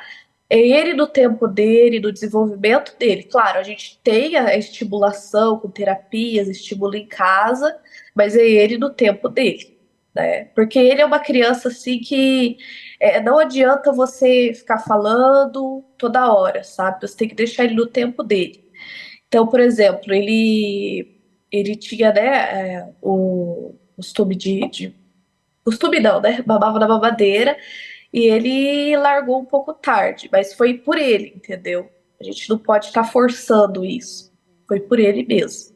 ele no tempo dele, no desenvolvimento dele. Claro, a gente tem a estimulação com terapias, estímulo em casa, mas é ele no tempo dele, né? Porque ele é uma criança assim que não adianta você ficar falando toda hora, sabe? Você tem que deixar ele no tempo dele. Então, por exemplo, ele tinha, né, o costume de costume não, né? Babava na mamadeira e ele largou um pouco tarde, mas foi por ele, entendeu? A gente não pode estar forçando isso. Foi por ele mesmo.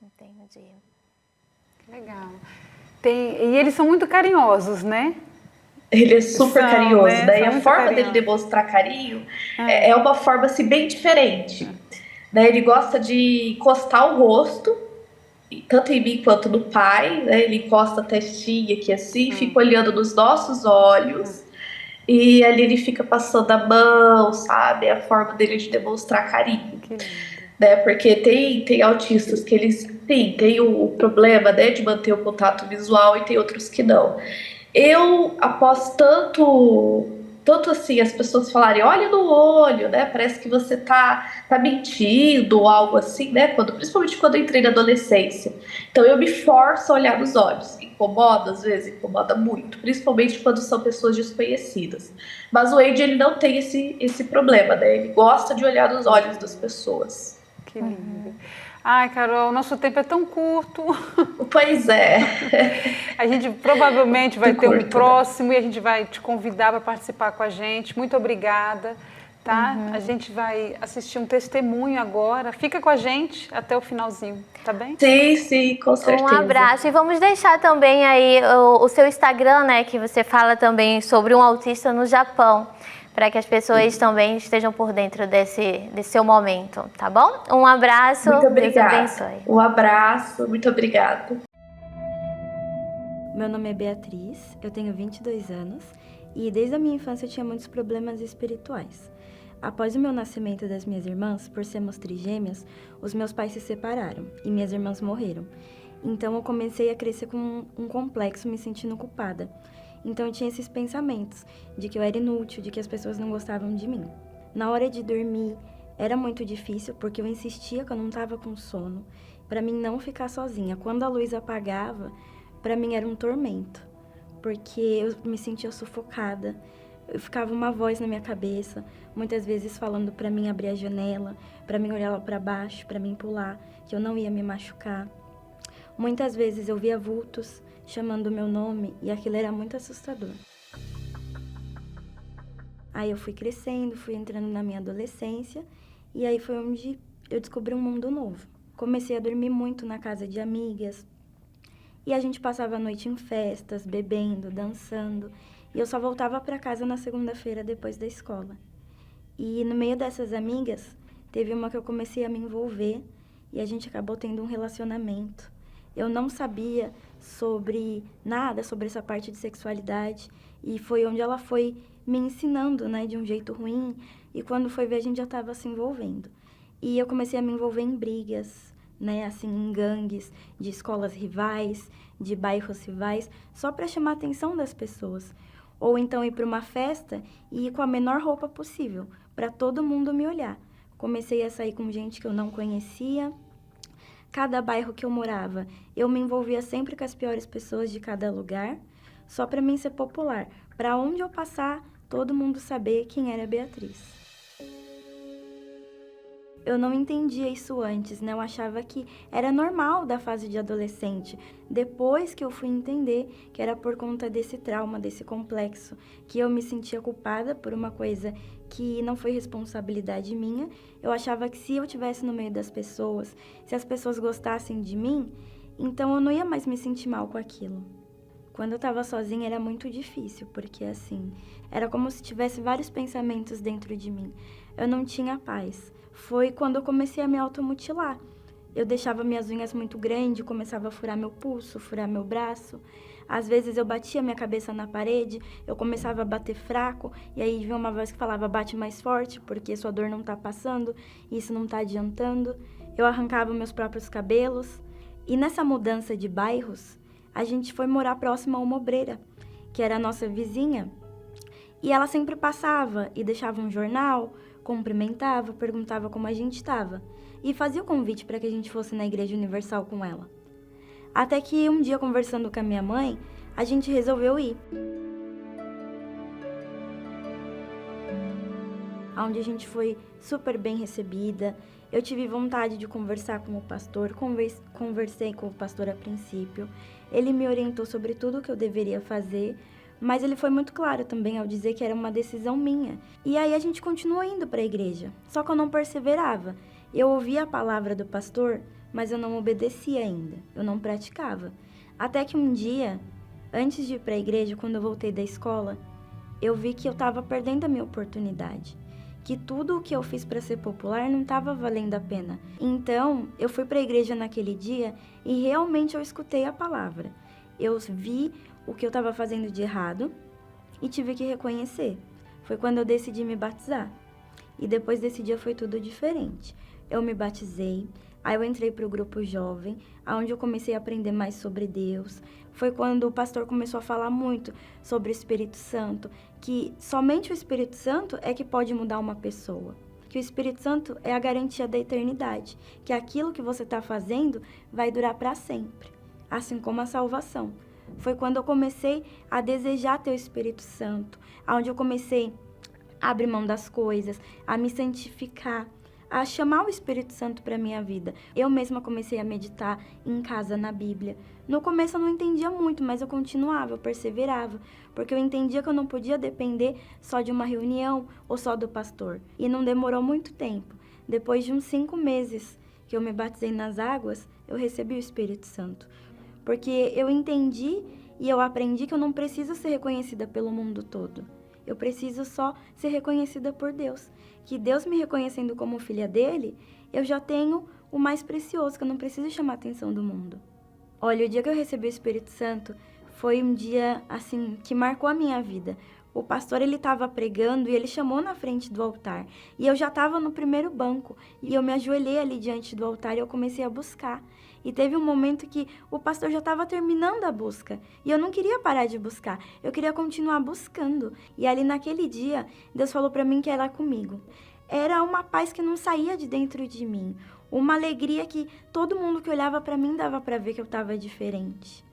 Entendi. Legal. E eles são muito carinhosos, né? Ele é super São, carinhoso, né? né? E São a muito forma dele carinhosos. demonstrar carinho é uma forma assim, bem diferente. Né? Ele gosta de encostar o rosto, tanto em mim quanto no pai, né? Ele encosta a testinha aqui assim, fica olhando nos nossos olhos. E ali ele fica passando a mão, sabe? É a forma dele de demonstrar carinho, Que lindo. né? Porque tem autistas que eles, sim, tem o problema, né, de manter o contato visual e tem outros que não. Eu, após tanto assim, as pessoas falarem, olha no olho, né? Parece que você tá mentindo ou algo assim, né? Principalmente quando eu entrei na adolescência. Então eu me forço a olhar nos olhos. Incomoda, às vezes, incomoda muito, principalmente quando são pessoas desconhecidas. Mas o Wade, ele não tem esse problema, né? Ele gosta de olhar nos olhos das pessoas. Que lindo. Ai, Carol, nosso tempo é tão curto. Pois é. A gente provavelmente vai ter um Curto, né? próximo e a gente vai te convidar para participar com a gente. Muito obrigada, tá? A gente vai assistir um testemunho agora. Fica com a gente até o finalzinho, tá bem? Sim, sim, com certeza. Um abraço e vamos deixar também aí o seu Instagram, né, que você fala também sobre um autista no Japão, para que as pessoas também estejam por dentro desse seu momento, tá bom? Um abraço, Muito obrigada. Deus abençoe. Um abraço, muito obrigada. Meu nome é Beatriz, eu tenho 22 anos e desde a minha infância eu tinha muitos problemas espirituais. Após o meu nascimento das minhas irmãs, por sermos trigêmeas, os meus pais se separaram e minhas irmãs morreram. Então eu comecei a crescer com um complexo, me sentindo culpada. Então eu tinha esses pensamentos de que eu era inútil, de que as pessoas não gostavam de mim. Na hora de dormir era muito difícil porque eu insistia que eu não estava com sono, para mim não ficar sozinha. Quando a luz apagava, para mim era um tormento, porque eu me sentia sufocada. Eu ficava uma voz na minha cabeça, muitas vezes falando para mim abrir a janela, para mim olhar lá para baixo, para mim pular, que eu não ia me machucar. Muitas vezes eu via vultos chamando o meu nome e aquilo era muito assustador. Aí eu fui crescendo, fui entrando na minha adolescência e aí foi onde eu descobri um mundo novo. Comecei a dormir muito na casa de amigas e a gente passava a noite em festas, bebendo, dançando e eu só voltava para casa na segunda-feira depois da escola. E no meio dessas amigas, teve uma que eu comecei a me envolver e a gente acabou tendo um relacionamento. Eu não sabia nada sobre essa parte de sexualidade e foi onde ela foi me ensinando, né, de um jeito ruim, e quando foi ver a gente já estava se envolvendo. E eu comecei a me envolver em brigas, né, assim, em gangues de escolas rivais, de bairros rivais, só para chamar a atenção das pessoas. Ou então ir para uma festa e ir com a menor roupa possível, para todo mundo me olhar. Comecei a sair com gente que eu não conhecia. Cada bairro que eu morava, eu me envolvia sempre com as piores pessoas de cada lugar, só para mim ser popular. Para onde eu passar, todo mundo saber quem era Beatriz. Eu não entendia isso antes, né? Eu achava que era normal da fase de adolescente. Depois que eu fui entender que era por conta desse trauma, desse complexo, que eu me sentia culpada por uma coisa que não foi responsabilidade minha. Eu achava que se eu estivesse no meio das pessoas, se as pessoas gostassem de mim, então eu não ia mais me sentir mal com aquilo. Quando eu estava sozinha era muito difícil, porque assim, era como se tivesse vários pensamentos dentro de mim. Eu não tinha paz. Foi quando eu comecei a me automutilar. Eu deixava minhas unhas muito grandes, começava a furar meu pulso, furar meu braço. Às vezes eu batia minha cabeça na parede, eu começava a bater fraco, e aí vinha uma voz que falava, bate mais forte, porque sua dor não tá passando, isso não tá adiantando. Eu arrancava meus próprios cabelos. E nessa mudança de bairros, a gente foi morar próximo a uma obreira, que era a nossa vizinha. E ela sempre passava e deixava um jornal, cumprimentava, perguntava como a gente estava e fazia o convite para que a gente fosse na Igreja Universal com ela. Até que um dia, conversando com a minha mãe, a gente resolveu ir. Onde a gente foi super bem recebida. Eu tive vontade de conversar com o pastor, conversei com o pastor a princípio. Ele me orientou sobre tudo o que eu deveria fazer, mas ele foi muito claro também ao dizer que era uma decisão minha. E aí a gente continuou indo para a igreja, só que eu não perseverava. Eu ouvia a palavra do pastor, mas eu não obedecia ainda, eu não praticava. Até que um dia, antes de ir para a igreja, quando eu voltei da escola, eu vi que eu estava perdendo a minha oportunidade. Que tudo o que eu fiz para ser popular não estava valendo a pena. Então, eu fui para a igreja naquele dia e realmente eu escutei a palavra. Eu vi o que eu estava fazendo de errado e tive que reconhecer. Foi quando eu decidi me batizar. E depois desse dia foi tudo diferente. Eu me batizei, aí eu entrei para o grupo jovem, onde eu comecei a aprender mais sobre Deus. Foi quando o pastor começou a falar muito sobre o Espírito Santo, que somente o Espírito Santo é que pode mudar uma pessoa. Que o Espírito Santo é a garantia da eternidade, que aquilo que você está fazendo vai durar para sempre, assim como a salvação. Foi quando eu comecei a desejar ter o Espírito Santo, onde eu comecei a abrir mão das coisas, a me santificar, a chamar o Espírito Santo para minha vida. Eu mesma comecei a meditar em casa na Bíblia. No começo eu não entendia muito, mas eu continuava, eu perseverava, porque eu entendia que eu não podia depender só de uma reunião ou só do pastor. E não demorou muito tempo. Depois de uns 5 meses que eu me batizei nas águas, eu recebi o Espírito Santo. Porque eu entendi e eu aprendi que eu não preciso ser reconhecida pelo mundo todo. Eu preciso só ser reconhecida por Deus. Que Deus me reconhecendo como filha dele, eu já tenho o mais precioso, que eu não preciso chamar a atenção do mundo. Olha, o dia que eu recebi o Espírito Santo foi um dia, assim, que marcou a minha vida. O pastor, ele estava pregando e ele chamou na frente do altar. E eu já estava no primeiro banco. E eu me ajoelhei ali diante do altar e eu comecei a buscar. E teve um momento que o pastor já estava terminando a busca. E eu não queria parar de buscar. Eu queria continuar buscando. E ali naquele dia, Deus falou para mim que era comigo. Era uma paz que não saía de dentro de mim. Uma alegria que todo mundo que olhava para mim dava para ver que eu estava diferente.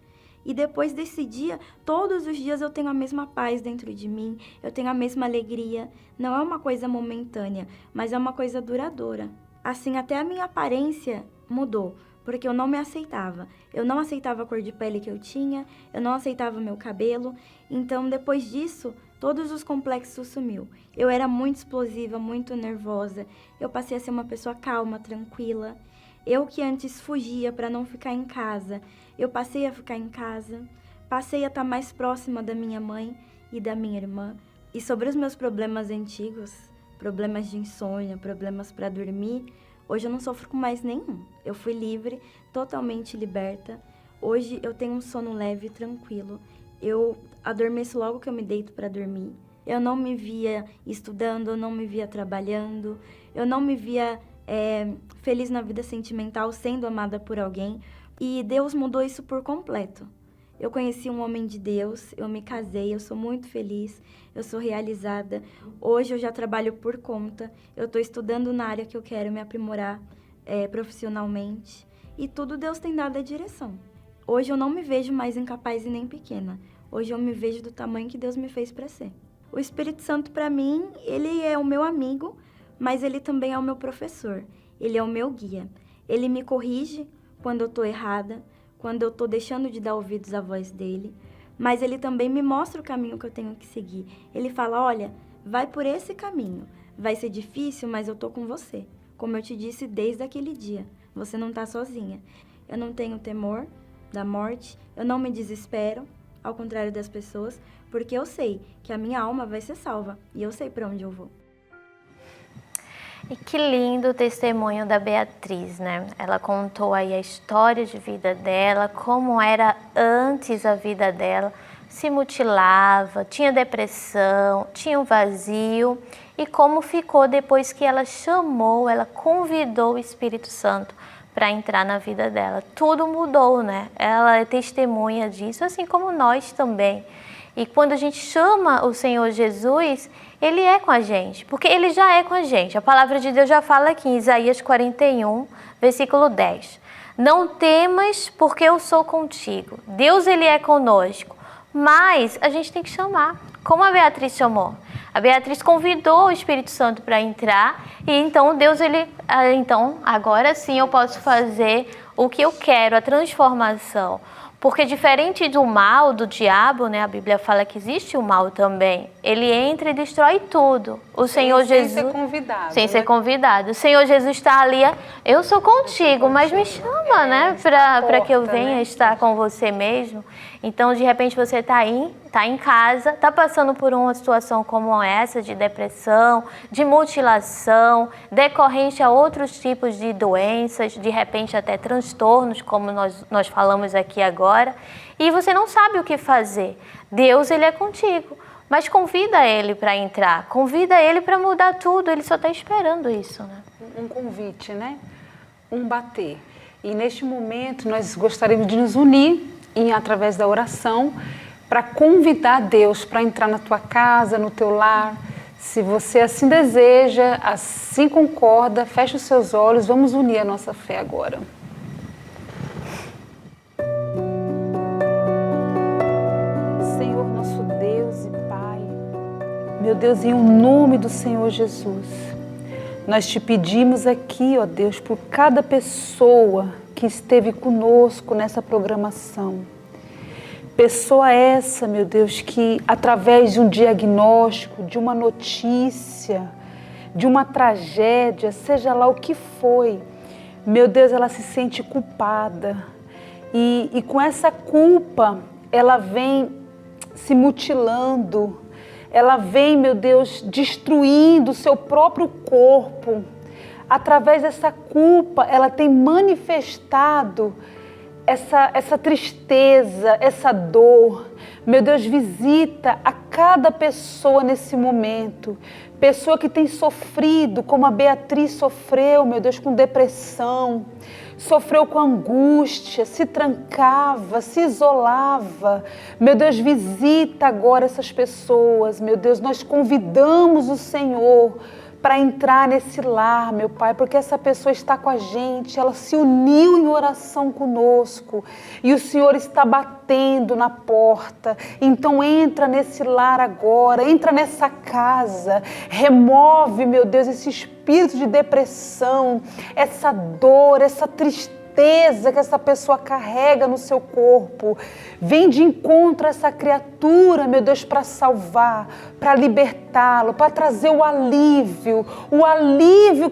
E depois desse dia, todos os dias eu tenho a mesma paz dentro de mim, eu tenho a mesma alegria. Não é uma coisa momentânea, mas é uma coisa duradoura. Assim, até a minha aparência mudou, porque eu não me aceitava. Eu não aceitava a cor de pele que eu tinha, eu não aceitava o meu cabelo. Então, depois disso, todos os complexos sumiu. Eu era muito explosiva, muito nervosa. Eu passei a ser uma pessoa calma, tranquila. Eu que antes fugia para não ficar em casa, eu passei a ficar em casa, passei a estar mais próxima da minha mãe e da minha irmã. E sobre os meus problemas antigos, problemas de insônia, problemas para dormir, hoje eu não sofro com mais nenhum. Eu fui livre, totalmente liberta. Hoje eu tenho um sono leve e tranquilo. Eu adormeço logo que eu me deito para dormir. Eu não me via estudando, eu não me via trabalhando, eu não me via feliz na vida sentimental, sendo amada por alguém. E Deus mudou isso por completo. Eu conheci um homem de Deus, eu me casei, eu sou muito feliz, eu sou realizada. Hoje eu já trabalho por conta, eu estou estudando na área que eu quero me aprimorar profissionalmente. E tudo Deus tem dado a direção. Hoje eu não me vejo mais incapaz e nem pequena. Hoje eu me vejo do tamanho que Deus me fez para ser. O Espírito Santo, para mim, ele é o meu amigo, mas ele também é o meu professor, ele é o meu guia. Ele me corrige quando eu estou errada, quando eu estou deixando de dar ouvidos à voz dele, mas ele também me mostra o caminho que eu tenho que seguir. Ele fala, olha, vai por esse caminho, vai ser difícil, mas eu estou com você. Como eu te disse desde aquele dia, você não está sozinha. Eu não tenho temor da morte, eu não me desespero, ao contrário das pessoas, porque eu sei que a minha alma vai ser salva e eu sei para onde eu vou. E que lindo o testemunho da Beatriz, né? Ela contou aí a história de vida dela, como era antes a vida dela, se mutilava, tinha depressão, tinha um vazio, e como ficou depois que ela chamou, ela convidou o Espírito Santo para entrar na vida dela. Tudo mudou, né? Ela é testemunha disso, assim como nós também. E quando a gente chama o Senhor Jesus, Ele é com a gente, porque Ele já é com a gente. A palavra de Deus já fala aqui em Isaías 41, versículo 10. Não temas, porque eu sou contigo. Deus, Ele é conosco. Mas a gente tem que chamar, como a Beatriz chamou. A Beatriz convidou o Espírito Santo para entrar e então Deus, então agora sim eu posso fazer o que eu quero, a transformação. Porque diferente do mal, do diabo, né, a Bíblia fala que existe o mal também. Ele entra e destrói tudo. O Senhor Jesus... Sem ser convidado. Sem ser convidado. O Senhor Jesus está ali, eu sou contigo, mas me chama, né, para que eu venha estar com você mesmo. Então, de repente, você está em casa, está passando por uma situação como essa, de depressão, de mutilação, decorrente a outros tipos de doenças, de repente até transtornos, como nós falamos aqui agora, e você não sabe o que fazer. Deus, Ele é contigo, mas convida Ele para entrar, convida Ele para mudar tudo, Ele só está esperando isso, né? Um convite, né? Um bater. E neste momento nós gostaríamos de nos unir através da oração para convidar Deus para entrar na tua casa, no teu lar. Se você assim deseja, assim concorda, feche os seus olhos, vamos unir a nossa fé agora. Senhor, nosso Deus e Pai, meu Deus, em nome do Senhor Jesus, nós te pedimos aqui, ó Deus, por cada pessoa que esteve conosco nessa programação. Pessoa essa, meu Deus, que através de um diagnóstico, de uma notícia, de uma tragédia, seja lá o que foi, meu Deus, ela se sente culpada. E com essa culpa, ela vem se mutilando, ela vem, meu Deus, destruindo o seu próprio corpo. Através dessa culpa, ela tem manifestado essa tristeza, essa dor. Meu Deus, visita a cada pessoa nesse momento. Pessoa que tem sofrido, como a Beatriz sofreu, meu Deus, com depressão. Sofreu com angústia, se trancava, se isolava. Meu Deus, visita agora essas pessoas. Meu Deus, nós convidamos o Senhor para entrar nesse lar, meu Pai, porque essa pessoa está com a gente, ela se uniu em oração conosco e o Senhor está batendo na porta. Então entra nesse lar agora, entra nessa casa, remove, meu Deus, esse espírito de depressão, essa dor, essa tristeza que essa pessoa carrega no seu corpo. Vem de encontro a essa criatura, meu Deus, para salvar, para libertá-lo, para trazer o alívio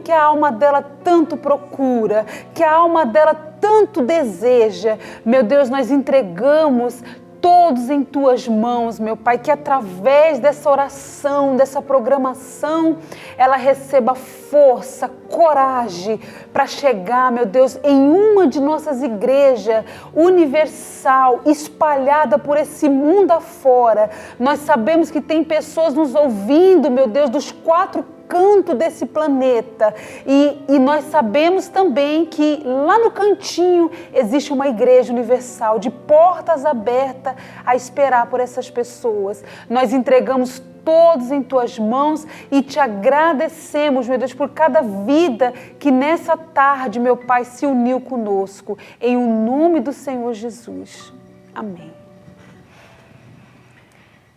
que a alma dela tanto procura, que a alma dela tanto deseja. Meu Deus, nós entregamos todos em tuas mãos, meu Pai, que através dessa oração, dessa programação, ela receba força, coragem para chegar, meu Deus, em uma de nossas igrejas universal, espalhada por esse mundo afora. Nós sabemos que tem pessoas nos ouvindo, meu Deus, dos 4 cantos desse planeta e nós sabemos também que lá no cantinho existe uma igreja universal de portas abertas a esperar por essas pessoas. Nós entregamos todos em tuas mãos e te agradecemos, meu Deus, por cada vida que nessa tarde, meu Pai, se uniu conosco, em o nome do Senhor Jesus. Amém.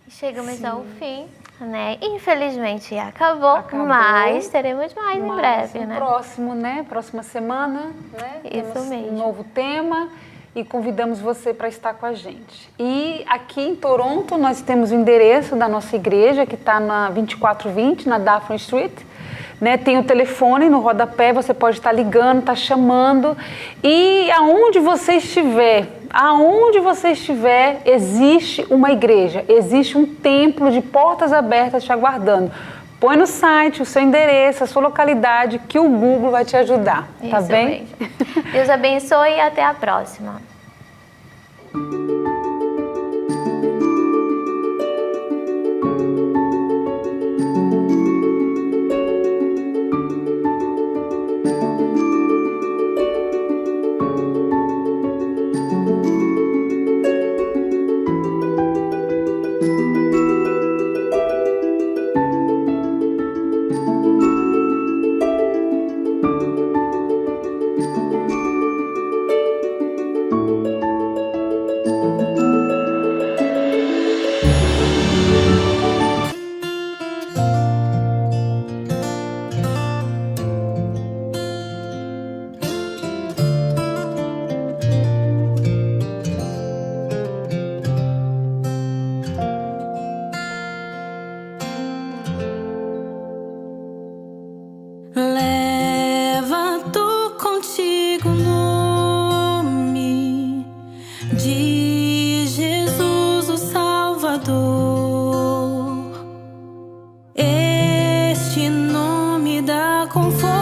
Chegamos ao fim né? Infelizmente acabou, mas teremos mais em breve, né? Próximo, né? Próxima semana, né? Isso Temos mesmo. um novo tema e convidamos você para estar com a gente. E aqui em Toronto nós temos o endereço da nossa igreja, que está na 2420, na Daphne Street. Né, tem o telefone no rodapé, você pode estar ligando, estar chamando. E aonde você estiver, existe uma igreja, existe um templo de portas abertas te aguardando. Põe no site o seu endereço, a sua localidade, que o Google vai te ajudar, tá Isso bem? mesmo. Deus abençoe e até a próxima. Leva tu contigo o nome de Jesus o Salvador. Este nome dá conforto.